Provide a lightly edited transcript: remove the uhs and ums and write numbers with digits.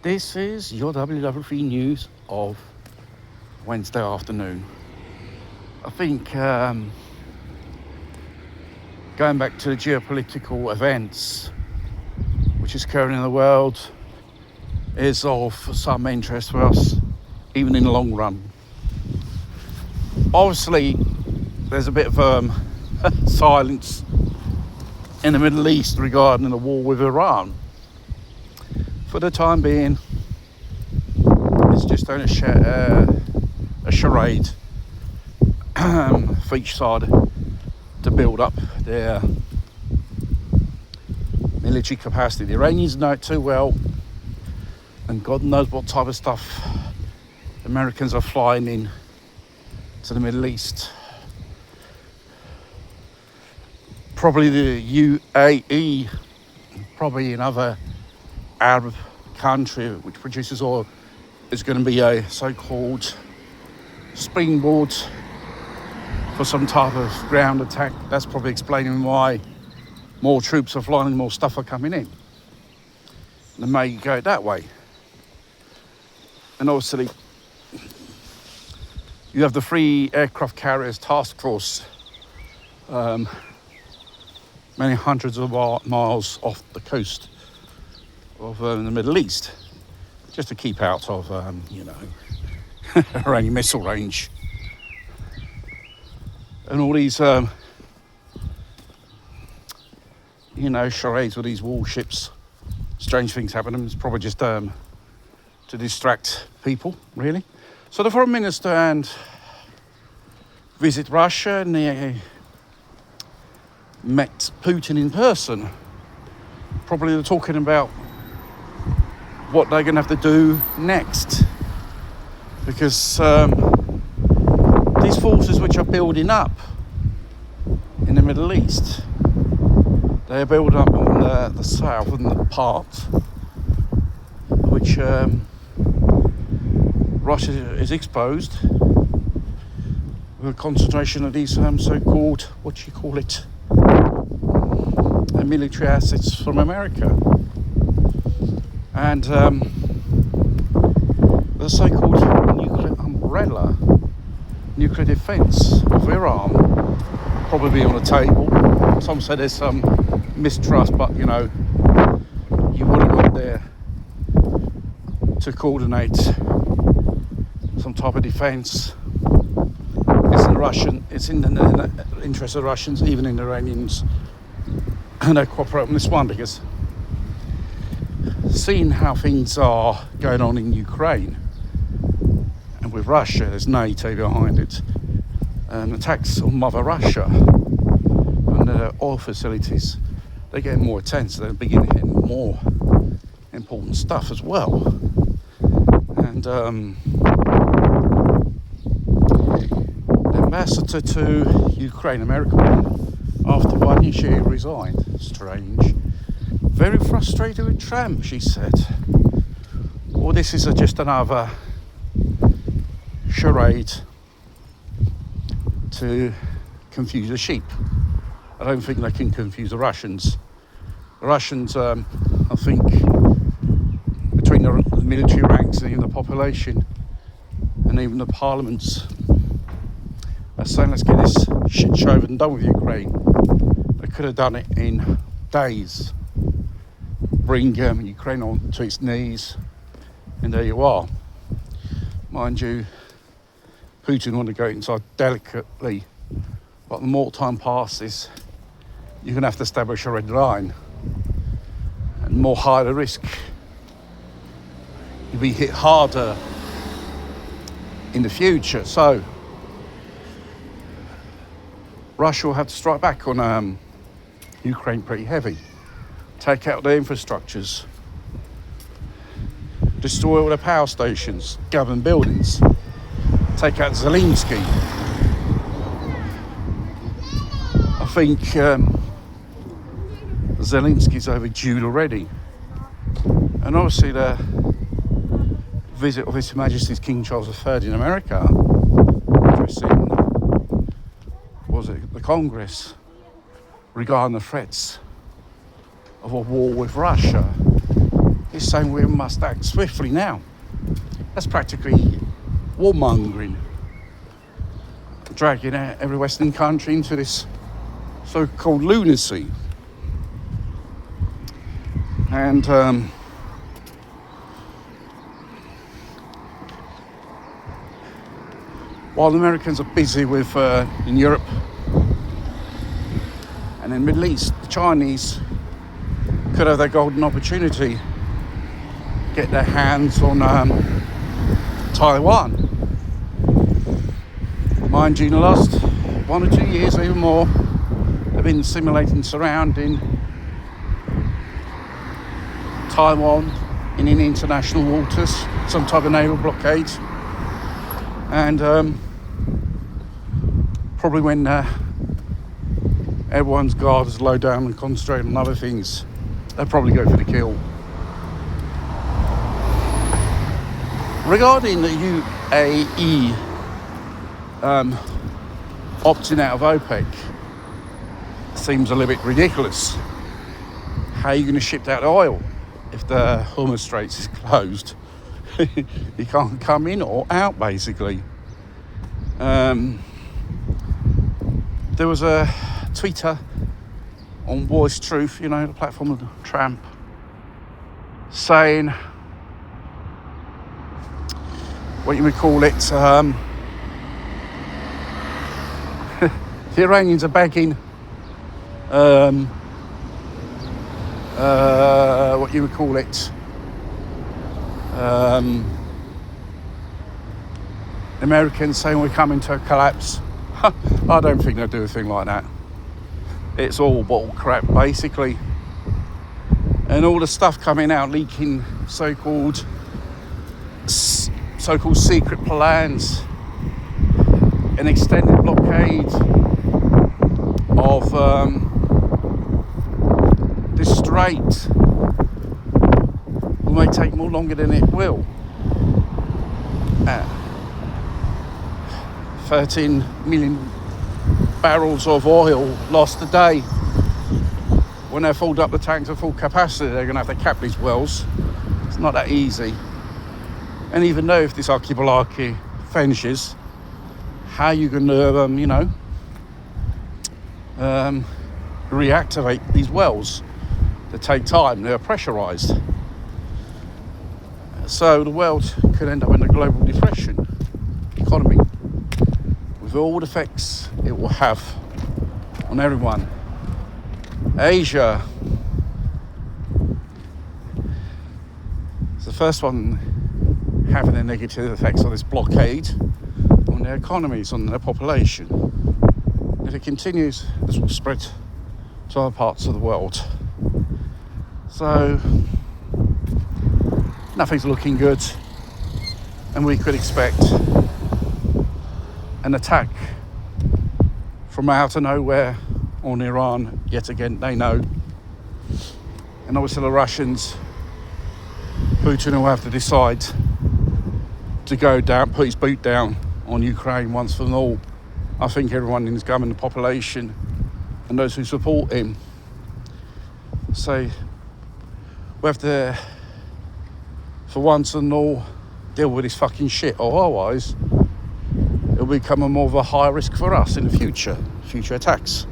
This is your WW3 news of Wednesday afternoon. I think going back to the geopolitical events which is occurring in the world is of some interest for us, even in the long run. Obviously, there's a bit of silence in the Middle East regarding the war with Iran. For the time being, it's just only a charade for each side to build up their military capacity. The Iranians know it too well, and God knows what type of stuff Americans are flying in to the Middle East. Probably the UAE, probably another Arab country which produces oil, is going to be a so-called springboard for some type of ground attack. That's probably explaining why more troops are flying and more stuff are coming in. They may go that way. And obviously, you have the three aircraft carriers task force, many hundreds of miles off the coast of the Middle East, just to keep out of, Iranian missile range. And all these, charades with these warships, strange things happening. It's probably just to distract people, really. So the foreign minister and visit Russia, and they met Putin in person. Probably they're talking about what they're going to have to do next, because these forces which are building up in the Middle East, they are building up on the southern part, which Russia is exposed with a concentration of these so-called, military assets from America. And the so-called nuclear umbrella, nuclear defence of Iran, probably on the table. Some say there's some mistrust, but you wouldn't want there to coordinate some type of defence. It's in the interest of Russians, even in the Iranians, and they cooperate on this one, because seeing how things are going on in Ukraine and with Russia, there's NATO behind it, and attacks on Mother Russia and their oil facilities, they're getting more intense. They're beginning hitting more important stuff as well. And the ambassador to Ukraine, American one, after 1 year she resigned. Strange. Very frustrated with Trump, she said. Well, this is just another charade to confuse the sheep. I don't think they can confuse the Russians. The Russians, I think, between the military ranks and even the population and even the parliaments, are saying, let's get this shit show over and done with Ukraine. They could have done it in days. Bring Ukraine on to its knees, and there you are. Mind you, Putin wanted to go inside delicately, but the more time passes, you're going to have to establish a red line, and more higher the risk. You'll be hit harder in the future. So Russia will have to strike back on Ukraine pretty heavy. Take out their infrastructures, destroy all the power stations, government buildings, take out Zelensky. I think Zelensky's overdue already. And obviously the visit of His Majesty's King Charles III in America, addressing, the Congress, regarding the threats of a war with Russia, is saying we must act swiftly now. That's practically warmongering, dragging every Western country into this so-called lunacy. And while the Americans are busy with in Europe and in the Middle East, the Chinese could have their golden opportunity, get their hands on Taiwan. Mind you, in the last 1 or 2 years, even more, they've been simulating surrounding Taiwan in international waters, some type of naval blockade. And probably when everyone's guard is low down and concentrate on other things, they'll probably go for the kill. Regarding the UAE opting out of OPEC, seems a little bit ridiculous. How are you going to ship out oil if the Hormuz Straits is closed? You can't come in or out, basically. There was a tweeter on Voice Truth, you know, the platform of Trump, saying, what you would call it, the Iranians are begging what you would call it, Americans saying we're coming to a collapse. I don't think they'll do a thing like that. It's all bottle crap, basically. And all the stuff coming out, leaking so-called secret plans, an extended blockade of this strait may take more longer than it will. 13 million barrels of oil lost a day. When they've filled up the tanks at full capacity, they're going to have to cap these wells. It's not that easy. And even though if this archipelago finishes, how are you going to, reactivate these wells? They take time, they're pressurized. So the world could end up in a global depression economy, with all the effects it will have on everyone. Asia is the first one having the negative effects of this blockade on their economies, on their population. If it continues, this will spread to other parts of the world. So nothing's looking good, and we could expect an attack from out of nowhere on Iran yet again. They know, and obviously the Russians, Putin will have to decide to go down, put his boot down on Ukraine once for all. I think everyone in his government, the population, and those who support him, say we have to, for once and all, deal with this fucking shit, or otherwise it'll become a more of a high risk for us in the future attacks.